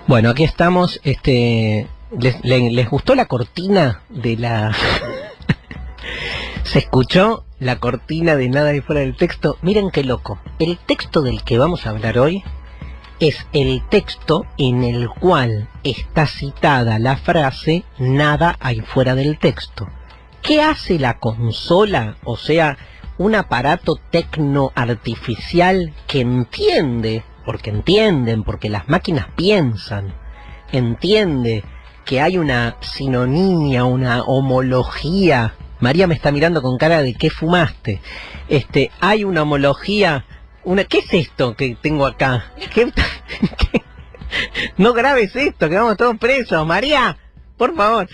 Bueno, aquí estamos. ¿Les gustó la cortina de la... ¿Se escuchó la cortina de Nada y Fuera del Texto? Miren qué loco. El texto del que vamos a hablar hoy es el texto en el cual está citada la frase Nada hay fuera del texto. ¿Qué hace la consola? O sea, un aparato tecno artificial que entiende, porque las máquinas piensan, entiende que hay una sinonimia, una homología. María me está mirando con cara de ¿qué fumaste? Hay una homología, ¿qué es esto que tengo acá? ¿Qué? No grabes esto, que vamos todos presos, María, por favor.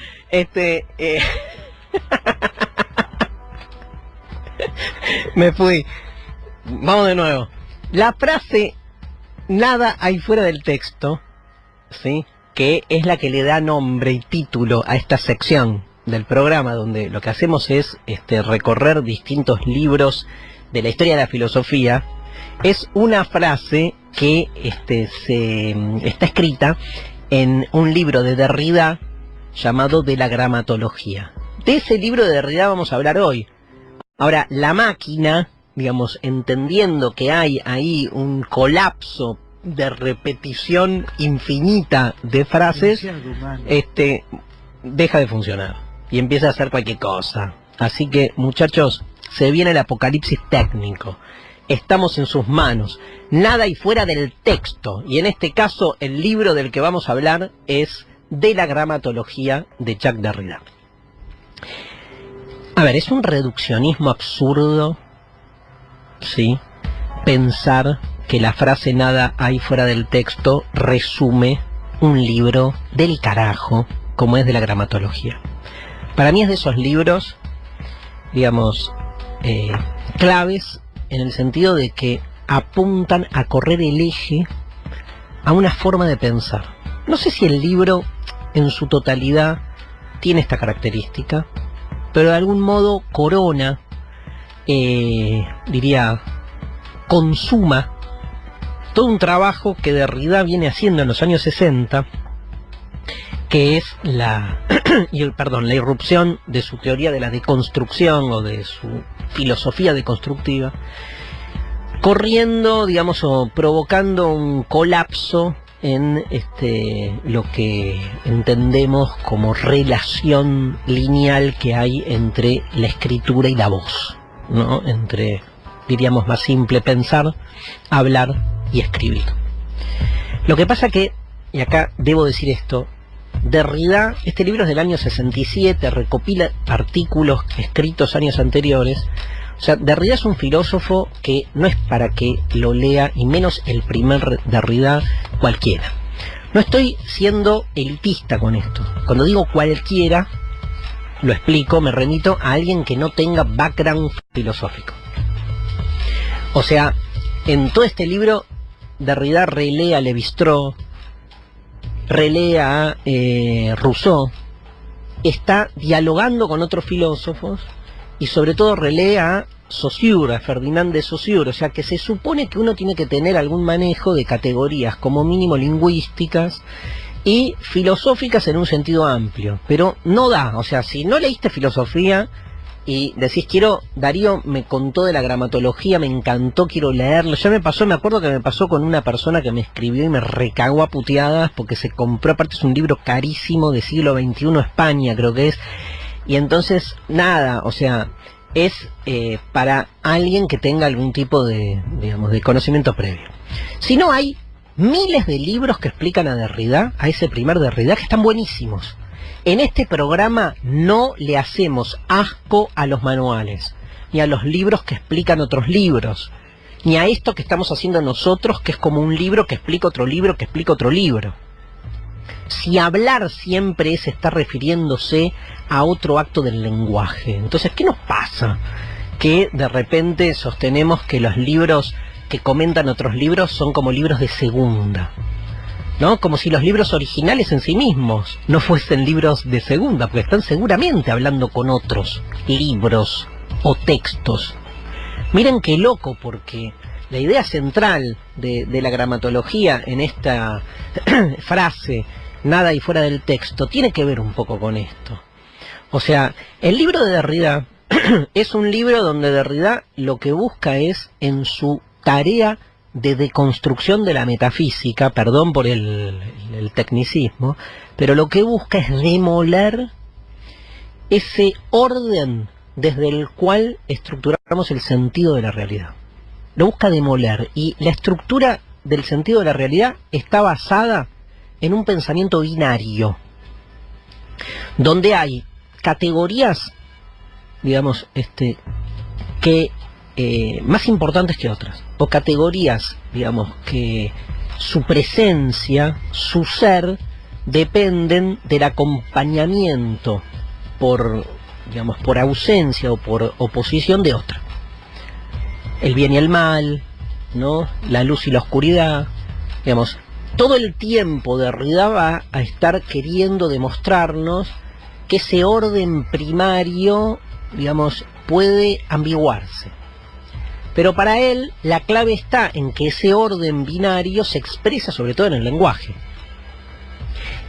Me fui. Vamos de nuevo. La frase Nada hay fuera del texto, ¿sí?, que es la que le da nombre y título a esta sección del programa, donde lo que hacemos es recorrer distintos libros de la historia de la filosofía. Es una frase que está escrita en un libro de Derrida llamado De la gramatología. De ese libro de Derrida vamos a hablar hoy. Ahora, la máquina, digamos, entendiendo que hay ahí un colapso de repetición infinita de frases, deja de funcionar y empieza a hacer cualquier cosa. Así que, muchachos, se viene el apocalipsis técnico. Estamos en sus manos. Nada hay fuera del texto. Y en este caso, el libro del que vamos a hablar es De la gramatología de Jacques Derrida. A ver, es un reduccionismo absurdo, ¿sí?, pensar que la frase Nada hay fuera del texto resume un libro del carajo como es De la gramatología. Para mí es de esos libros, digamos, claves en el sentido de que apuntan a correr el eje a una forma de pensar. No sé si el libro en su totalidad tiene esta característica, pero de algún modo corona, consuma todo un trabajo que Derrida viene haciendo en los años 60, que es la irrupción de su teoría de la deconstrucción o de su filosofía deconstructiva, corriendo, digamos, o provocando un colapso en lo que entendemos como relación lineal que hay entre la escritura y la voz, ¿no? Entre, diríamos más simple, pensar, hablar y escribir. Lo que pasa que, y acá debo decir esto, Derrida, este libro es del año 67, recopila artículos escritos años anteriores. O sea, Derrida es un filósofo que no es para que lo lea, y menos el primer Derrida, cualquiera. No estoy siendo elitista con esto. Cuando digo cualquiera, lo explico, me remito a alguien que no tenga background filosófico. O sea, en todo este libro, Derrida relee a Lévi-Strauss, relee a Rousseau, está dialogando con otros filósofos, y sobre todo relee a Saussure, a Ferdinand de Saussure. O sea que se supone que uno tiene que tener algún manejo de categorías como mínimo lingüísticas y filosóficas en un sentido amplio, pero no da. O sea, si no leíste filosofía y decís Darío me contó de la gramatología, me encantó, quiero leerlo, ya me acuerdo que me pasó con una persona que me escribió y me recagó a puteadas porque se compró, aparte es un libro carísimo de siglo XXI, España creo que es. Y entonces, nada, o sea, es para alguien que tenga algún tipo de, digamos, de conocimiento previo. Si no, hay miles de libros que explican a Derrida, a ese primer Derrida, que están buenísimos. En este programa no le hacemos asco a los manuales, ni a los libros que explican otros libros, ni a esto que estamos haciendo nosotros, que es como un libro que explica otro libro, que explica otro libro. Si hablar siempre es estar refiriéndose a otro acto del lenguaje, entonces, ¿qué nos pasa? Que de repente sostenemos que los libros que comentan otros libros son como libros de segunda, ¿no? Como si los libros originales en sí mismos no fuesen libros de segunda, porque están seguramente hablando con otros libros o textos. Miren qué loco, porque la idea central de la gramatología en esta frase, nada hay fuera del texto, tiene que ver un poco con esto. O sea, el libro de Derrida es un libro donde Derrida lo que busca es, en su tarea de deconstrucción de la metafísica, perdón por el tecnicismo, pero lo que busca es demoler ese orden desde el cual estructuramos el sentido de la realidad. Lo busca demoler, y la estructura del sentido de la realidad está basada en un pensamiento binario, donde hay categorías, digamos, que más importantes que otras, o categorías, digamos, que su presencia, su ser, dependen del acompañamiento por, digamos, por ausencia o por oposición de otra. El bien y el mal, ¿no? La luz y la oscuridad, digamos, todo el tiempo Derrida va a estar queriendo demostrarnos que ese orden primario, digamos, puede ambiguarse. Pero para él la clave está en que ese orden binario se expresa sobre todo en el lenguaje.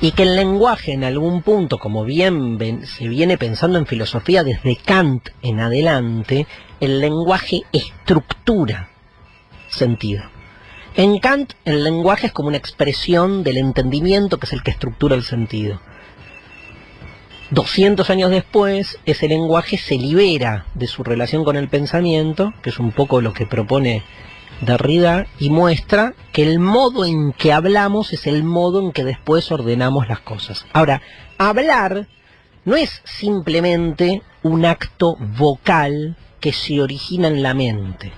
Y que el lenguaje en algún punto, como bien se viene pensando en filosofía desde Kant en adelante, el lenguaje estructura sentido. En Kant el lenguaje es como una expresión del entendimiento, que es el que estructura el sentido. 200 años después, ese lenguaje se libera de su relación con el pensamiento, que es un poco lo que propone Derrida, y muestra que el modo en que hablamos es el modo en que después ordenamos las cosas. Ahora, hablar no es simplemente un acto vocal que se origina en la mente.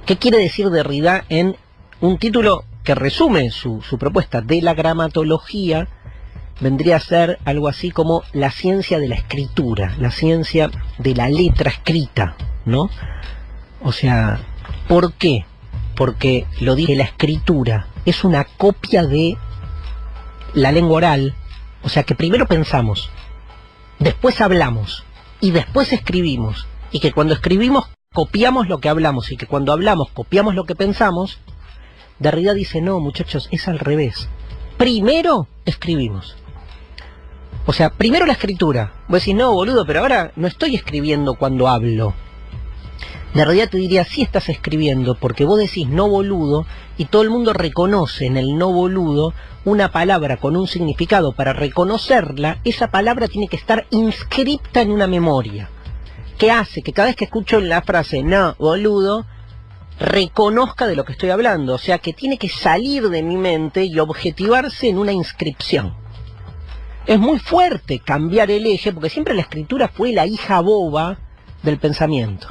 ¿Qué quiere decir Derrida en un título que resume su propuesta? De la gramatología vendría a ser algo así como la ciencia de la escritura, la ciencia de la letra escrita, ¿no? O sea, ¿por qué? Porque lo dije, la escritura es una copia de la lengua oral, o sea que primero pensamos, después hablamos y después escribimos, y que cuando escribimos copiamos lo que hablamos, y que cuando hablamos copiamos lo que pensamos. Derrida dice, no muchachos, es al revés. Primero escribimos. O sea, primero la escritura. Vos decís, no boludo, pero ahora no estoy escribiendo cuando hablo. Derrida te diría, sí estás escribiendo, porque vos decís no boludo, y todo el mundo reconoce en el no boludo una palabra con un significado. Para reconocerla, esa palabra tiene que estar inscripta en una memoria, que hace que cada vez que escucho la frase no boludo, reconozca de lo que estoy hablando. O sea, que tiene que salir de mi mente y objetivarse en una inscripción. Es muy fuerte cambiar el eje, porque siempre la escritura fue la hija boba del pensamiento,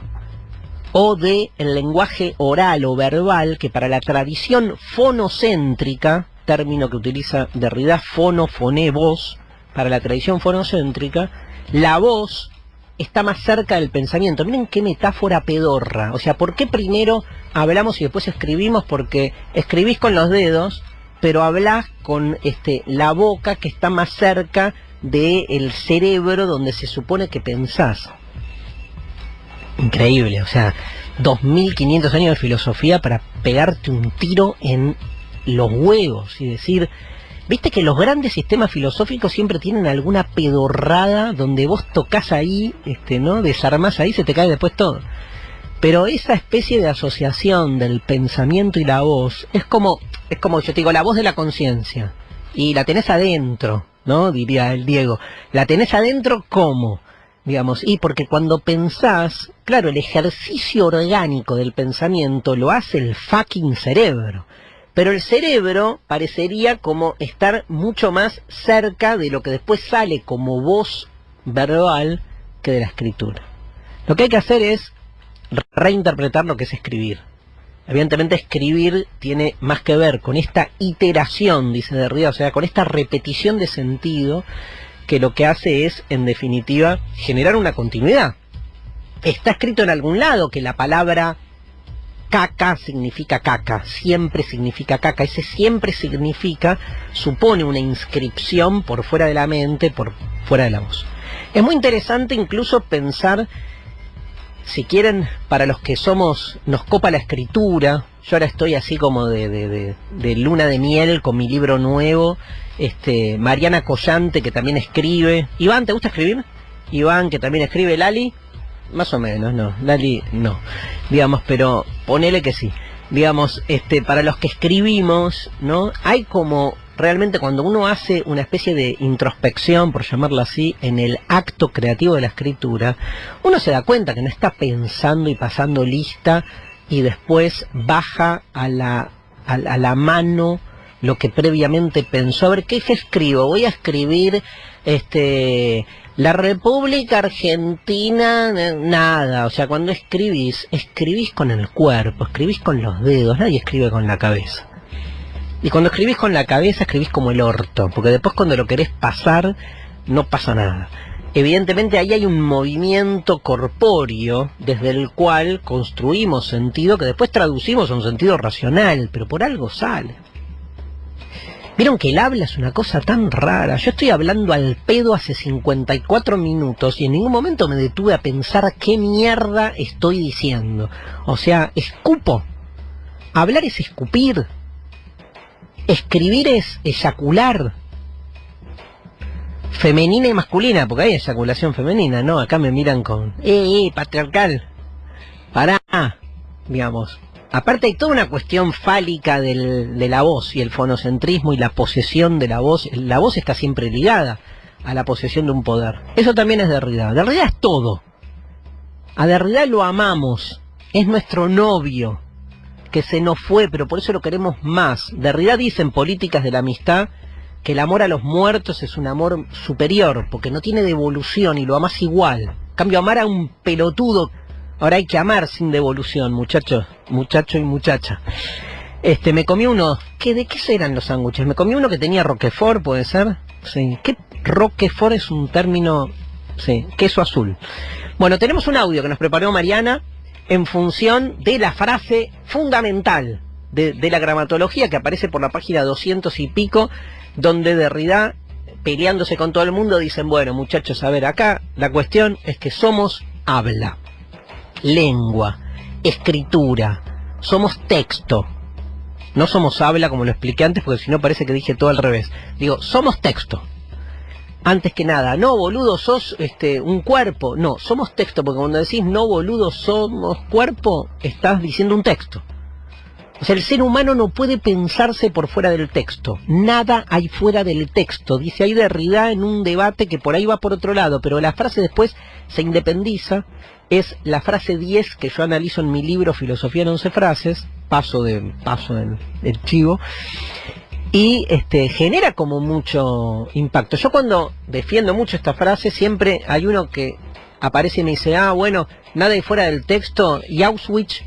o del lenguaje oral o verbal, que para la tradición fonocéntrica, término que utiliza Derrida, fono, foné, voz, para la tradición fonocéntrica, la voz está más cerca del pensamiento. Miren qué metáfora pedorra. O sea, ¿por qué primero hablamos y después escribimos? Porque escribís con los dedos, pero hablás con la boca, que está más cerca del cerebro donde se supone que pensás. Increíble, o sea, 2500 años de filosofía para pegarte un tiro en los huevos y decir, viste que los grandes sistemas filosóficos siempre tienen alguna pedorrada donde vos tocas ahí, ¿no? Desarmás ahí, se te cae después todo. Pero esa especie de asociación del pensamiento y la voz es como yo te digo, la voz de la conciencia, y la tenés adentro, ¿no? Diría el Diego. ¿La tenés adentro cómo? Digamos, y porque cuando pensás, claro, el ejercicio orgánico del pensamiento lo hace el fucking cerebro. Pero el cerebro parecería como estar mucho más cerca de lo que después sale como voz verbal que de la escritura. Lo que hay que hacer es reinterpretar lo que es escribir. Evidentemente escribir tiene más que ver con esta iteración, dice Derrida, o sea, con esta repetición de sentido, que lo que hace es, en definitiva, generar una continuidad. Está escrito en algún lado que la palabra caca significa caca, siempre significa caca. Ese siempre significa, supone una inscripción por fuera de la mente, por fuera de la voz. Es muy interesante incluso pensar si quieren, para los que nos copa la escritura, yo ahora estoy así como de luna de miel con mi libro nuevo, Mariana Collante, que también escribe. Iván, ¿te gusta escribir? Iván, que también escribe. Lali, más o menos, no, Lali no, digamos, pero ponele que sí. Digamos, para los que escribimos, ¿no? Hay como, realmente cuando uno hace una especie de introspección, por llamarlo así, en el acto creativo de la escritura, uno se da cuenta que no está pensando y pasando lista y después baja a la mano lo que previamente pensó. A ver, ¿qué escribo? Voy a escribir la República Argentina, nada. O sea, cuando escribís con el cuerpo, escribís con los dedos, nadie escribe con la cabeza. Y cuando escribís con la cabeza, escribís como el orto, porque después cuando lo querés pasar, no pasa nada. Evidentemente ahí hay un movimiento corpóreo desde el cual construimos sentido que después traducimos a un sentido racional, pero por algo sale. Vieron que el habla es una cosa tan rara. Yo estoy hablando al pedo hace 54 minutos y en ningún momento me detuve a pensar qué mierda estoy diciendo. O sea, escupo. Hablar es escupir. Escribir es eyacular. Femenina y masculina, porque hay eyaculación femenina, ¿no? Acá me miran con... patriarcal. Pará, digamos. Aparte hay toda una cuestión fálica de la voz y el fonocentrismo y la posesión de la voz. La voz está siempre ligada a la posesión de un poder. Eso también es Derrida. Derrida es todo. A Derrida lo amamos. Es nuestro novio, que se nos fue, pero por eso lo queremos más. Derrida dice en Políticas de la Amistad que el amor a los muertos es un amor superior, porque no tiene devolución y lo amás igual. En cambio, amar a un pelotudo... Ahora hay que amar sin devolución, muchachos, muchacho y muchacha. Me comí uno... ¿De qué eran los sándwiches? Me comí uno que tenía Roquefort, ¿puede ser? Sí. ¿Qué? Roquefort es un término... Sí, queso azul. Bueno, tenemos un audio que nos preparó Mariana en función de la frase fundamental de la gramatología que aparece por la página 200 y pico, donde Derrida, peleándose con todo el mundo, dicen, bueno, muchachos, a ver, acá la cuestión es que somos habla. Lengua, escritura, somos texto, no somos habla como lo expliqué antes, porque si no parece que dije todo al revés. Digo, somos texto, antes que nada. No, boludo, sos un cuerpo. No, somos texto, porque cuando decís no, boludo, somos cuerpo, estás diciendo un texto. O sea, el ser humano no puede pensarse por fuera del texto. Nada hay fuera del texto. Dice ahí Derrida en un debate que por ahí va por otro lado, pero la frase después se independiza. Es la frase 10 que yo analizo en mi libro Filosofía en 11 frases. Paso del chivo. Y genera como mucho impacto. Yo cuando defiendo mucho esta frase, siempre hay uno que aparece y me dice, bueno, nada hay fuera del texto, y Auschwitz...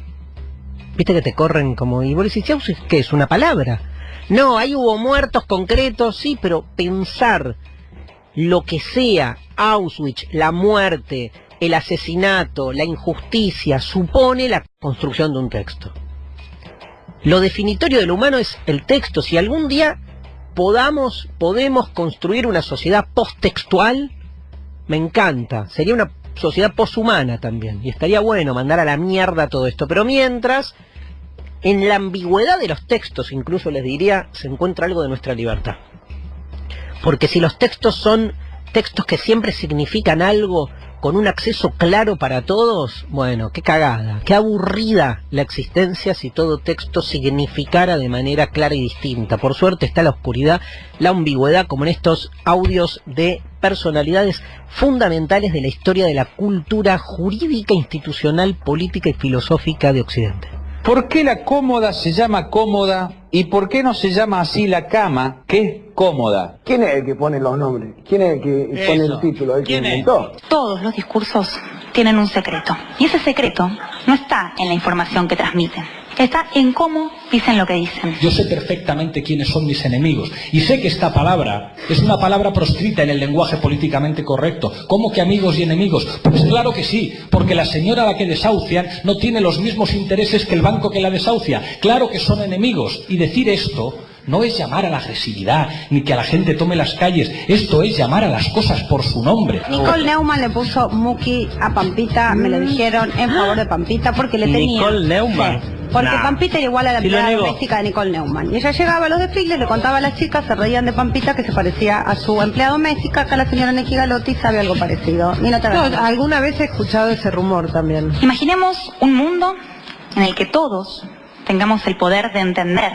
Viste que te corren como... Y vos decís, ¿Auschwitz qué es? ¿Una palabra? No, ahí hubo muertos concretos, sí, pero pensar lo que sea, Auschwitz, la muerte, el asesinato, la injusticia, supone la construcción de un texto. Lo definitorio de lo humano es el texto. Si algún día podemos construir una sociedad posttextual, me encanta. Sería una sociedad poshumana también, y estaría bueno mandar a la mierda todo esto, pero mientras, en la ambigüedad de los textos, incluso les diría, se encuentra algo de nuestra libertad. Porque si los textos son textos que siempre significan algo, con un acceso claro para todos, bueno, qué cagada, qué aburrida la existencia si todo texto significara de manera clara y distinta. Por suerte está la oscuridad, la ambigüedad, como en estos audios de personalidades fundamentales de la historia de la cultura jurídica, institucional, política y filosófica de Occidente. ¿Por qué la cómoda se llama cómoda y por qué no se llama así la cama, que es cómoda? ¿Quién es el que pone los nombres? ¿Quién es el que pone el título? ¿El que inventó? Todos los discursos tienen un secreto. Y ese secreto no está en la información que transmiten. Está en cómo dicen lo que dicen. Yo sé perfectamente quiénes son mis enemigos. Y sé que esta palabra es una palabra proscrita en el lenguaje políticamente correcto. ¿Cómo que amigos y enemigos? Pues claro que sí, porque la señora a la que desahucian no tiene los mismos intereses que el banco que la desahucia. Claro que son enemigos. Y decir esto no es llamar a la agresividad, ni que a la gente tome las calles. Esto es llamar a las cosas por su nombre. Nicole Neumann le puso Muki a Pampita, me lo dijeron, en favor de Pampita, porque le tenía... Nicole Neumann. Sí, porque Pampita era igual a la Sí, lo empleada negó. doméstica de Nicole Neumann. Y ella llegaba a los desfiles, le contaba a las chicas, se reían de Pampita, que se parecía a su empleada doméstica. Acá la señora Neki Galotti sabe algo parecido. Y no te Alguna vez he escuchado ese rumor también. Imaginemos un mundo en el que todos tengamos el poder de entender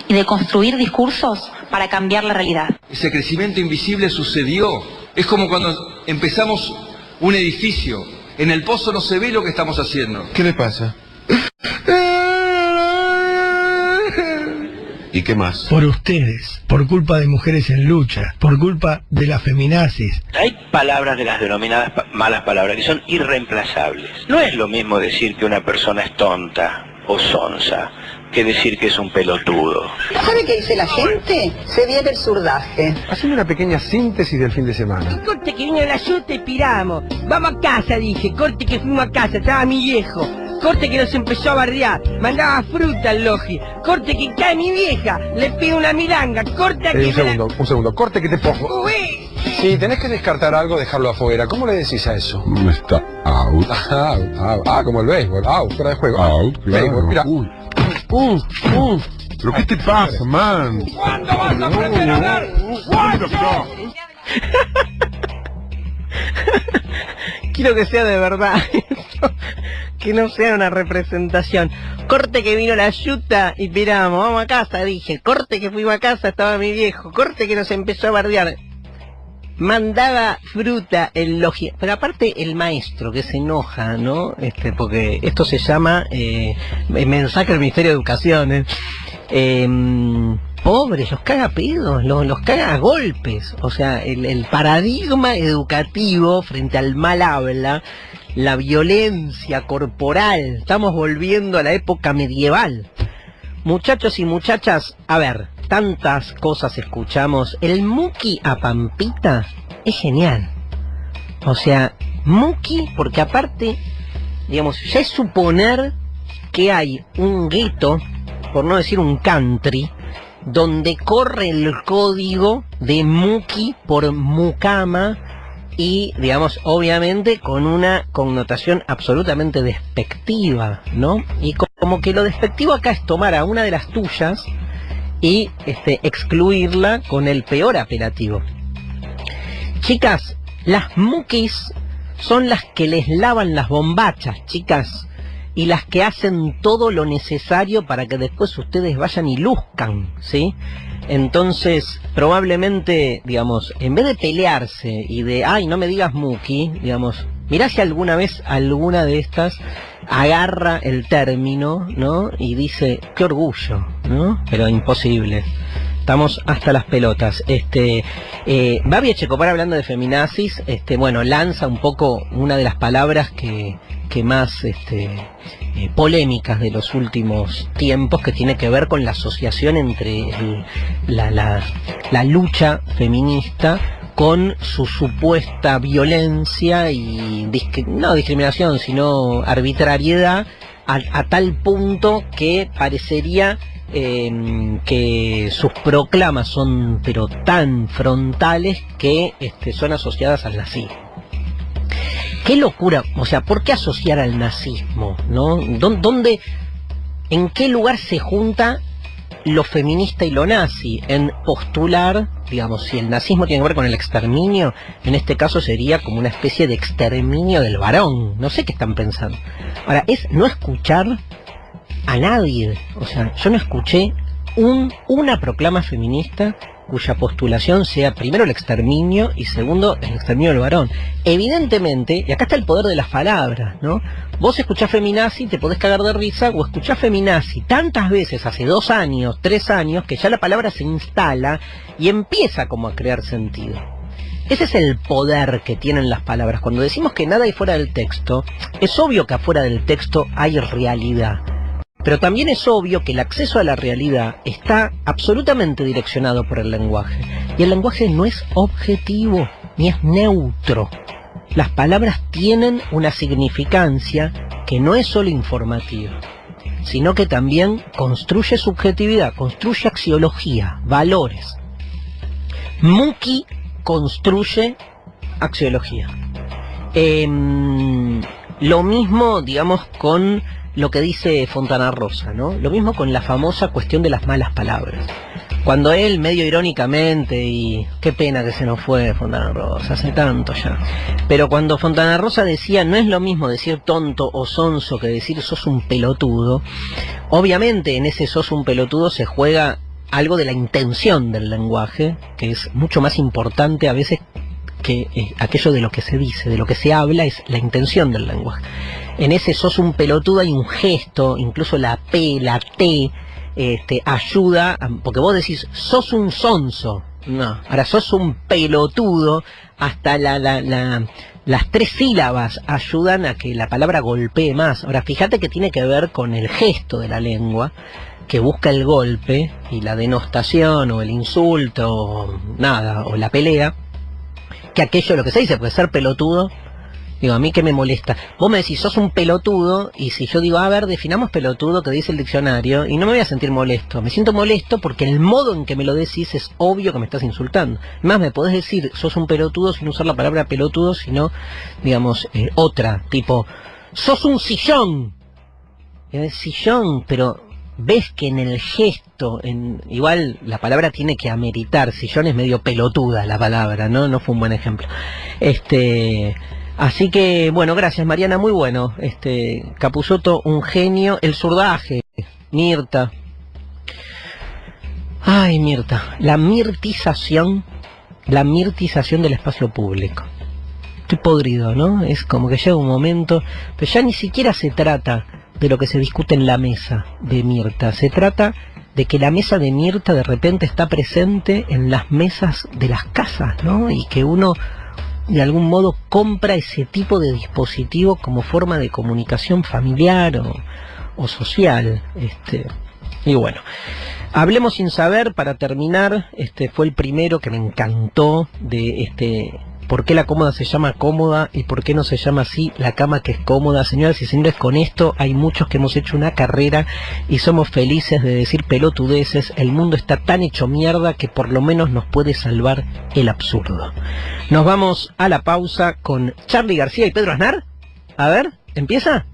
y de construir discursos para cambiar la realidad. Ese crecimiento invisible sucedió. Es como cuando empezamos un edificio. En el pozo no se ve lo que estamos haciendo. ¿Qué le pasa? ¿Y qué más? Por ustedes, por culpa de Mujeres en Lucha, por culpa de las feminazis. Hay palabras de las denominadas malas palabras que son irreemplazables. No es lo mismo decir que una persona es tonta o sonsa que decir que es un pelotudo. ¿Sabe qué dice la gente? Se viene el surdaje. Haciendo una pequeña síntesis del fin de semana. Corte que vino la yuta y piramos. Vamos a casa, dije. Corte que fuimos a casa, estaba mi viejo. Corte que nos empezó a bardear. Mandaba fruta al logi. Corte que cae mi vieja. Le pido una milanga. Corte que un segundo. Corte que te pongo. Uy. Si tenés que descartar algo, dejarlo afuera. ¿Cómo le decís a eso? Está out. Como el béisbol. Out, fuera de juego. Out, claro. Béisbol, mira. ¿Pero qué te pasa, man? ¿Cuándo vas a aprender a hablar? Quiero que sea de verdad. Que no sea una representación. Corte que vino la yuta y piramos. Vamos a casa, dije. Corte que fuimos a casa, estaba mi viejo. Corte que nos empezó a bardear. Mandaba fruta el logia. Pero aparte el maestro que se enoja, ¿no? Porque esto se llama mensaje del Ministerio de Educación. Pobres, los caga a pedos, los caga a golpes. O sea, el paradigma educativo frente al mal habla, la violencia corporal. Estamos volviendo a la época medieval. Muchachos y muchachas, a ver, tantas cosas escuchamos. El Muki a Pampita es genial. O sea, Muki, porque aparte, digamos, ya es suponer que hay un gueto, por no decir un country, donde corre el código de Muki por mucama y, digamos, obviamente con una connotación absolutamente despectiva, ¿no? Y como que lo despectivo acá es tomar a una de las tuyas y excluirla con el peor apelativo. Chicas, las mukis son las que les lavan las bombachas, chicas, y las que hacen todo lo necesario para que después ustedes vayan y luzcan, ¿sí? Entonces, probablemente, digamos, en vez de pelearse y de, ay, no me digas muki, digamos, mirá si alguna vez alguna de estas agarra el término, ¿no? Y dice, qué orgullo, ¿no? Pero imposible. Estamos hasta las pelotas. Babi Echecopar, hablando de feminazis, bueno, lanza un poco una de las palabras que más polémicas de los últimos tiempos, que tiene que ver con la asociación entre la lucha feminista con su supuesta violencia y no discriminación, sino arbitrariedad, a tal punto que parecería que sus proclamas son pero tan frontales que son asociadas al nazismo. ¡Qué locura! O sea, ¿por qué asociar al nazismo? ¿No? ¿Dónde, en qué lugar se junta lo feminista y lo nazi? En postular, digamos, si el nazismo tiene que ver con el exterminio, en este caso sería como una especie de exterminio del varón. No sé qué están pensando. Ahora, es no escuchar a nadie. O sea, yo no escuché una proclama feminista cuya postulación sea primero el exterminio y segundo el exterminio del varón. Evidentemente, y acá está el poder de las palabras, ¿no? Vos escuchás feminazi, te podés cagar de risa, o escuchás feminazi tantas veces, hace 2 años, 3 años, que ya la palabra se instala y empieza como a crear sentido. Ese es el poder que tienen las palabras. Cuando decimos que nada hay fuera del texto, es obvio que afuera del texto hay realidad. Pero también es obvio que el acceso a la realidad está absolutamente direccionado por el lenguaje. Y el lenguaje no es objetivo, ni es neutro. Las palabras tienen una significancia que no es solo informativa. sino que también construye subjetividad, construye axiología, valores. Muki construye axiología. Lo mismo, digamos, con lo que dice Fontana Rosa, ¿no? Lo mismo con la famosa cuestión de las malas palabras. Cuando él, medio irónicamente, y qué pena que se nos fue Fontana Rosa, hace tanto ya, pero cuando Fontana Rosa decía, no es lo mismo decir tonto o sonso que decir sos un pelotudo, obviamente en ese sos un pelotudo se juega algo de la intención del lenguaje, que es mucho más importante a veces que aquello de lo que se dice, de lo que se habla, es la intención del lenguaje. En ese sos un pelotudo hay un gesto, incluso la P, la T, ayuda, porque vos decís, sos un sonso, no, ahora sos un pelotudo, hasta las 3 sílabas ayudan a que la palabra golpee más. Ahora fíjate que tiene que ver con el gesto de la lengua, que busca el golpe y la denostación o el insulto, o nada, o la pelea, que aquello lo que se dice, puede ser pelotudo. Digo, a mí que me molesta. Vos me decís, sos un pelotudo, y si yo digo, a ver, definamos pelotudo, que dice el diccionario, y no me voy a sentir molesto. Me siento molesto porque el modo en que me lo decís es obvio que me estás insultando. Más me podés decir, sos un pelotudo sin usar la palabra pelotudo, sino, digamos, otra, tipo, sos un sillón. Y es sillón, pero ves que en el gesto, igual la palabra tiene que ameritar, sillón es medio pelotuda la palabra, ¿no? No fue un buen ejemplo. Así que, bueno, gracias Mariana, muy bueno. Capusotto, un genio. El surdaje, Mirta. Ay, Mirta, la mirtización del espacio público. Estoy podrido, ¿no? Es como que llega un momento, pero ya ni siquiera se trata de lo que se discute en la mesa de Mirta, se trata de que la mesa de Mirta de repente está presente en las mesas de las casas, ¿no? Y que uno de algún modo compra ese tipo de dispositivo como forma de comunicación familiar o social. Y bueno, hablemos sin saber, para terminar, fue el primero que me encantó de por qué la cómoda se llama cómoda y por qué no se llama así la cama que es cómoda. Señoras y señores, con esto hay muchos que hemos hecho una carrera y somos felices de decir pelotudeces. El mundo está tan hecho mierda que por lo menos nos puede salvar el absurdo. Nos vamos a la pausa con Charly García y Pedro Aznar. A ver, ¿empieza?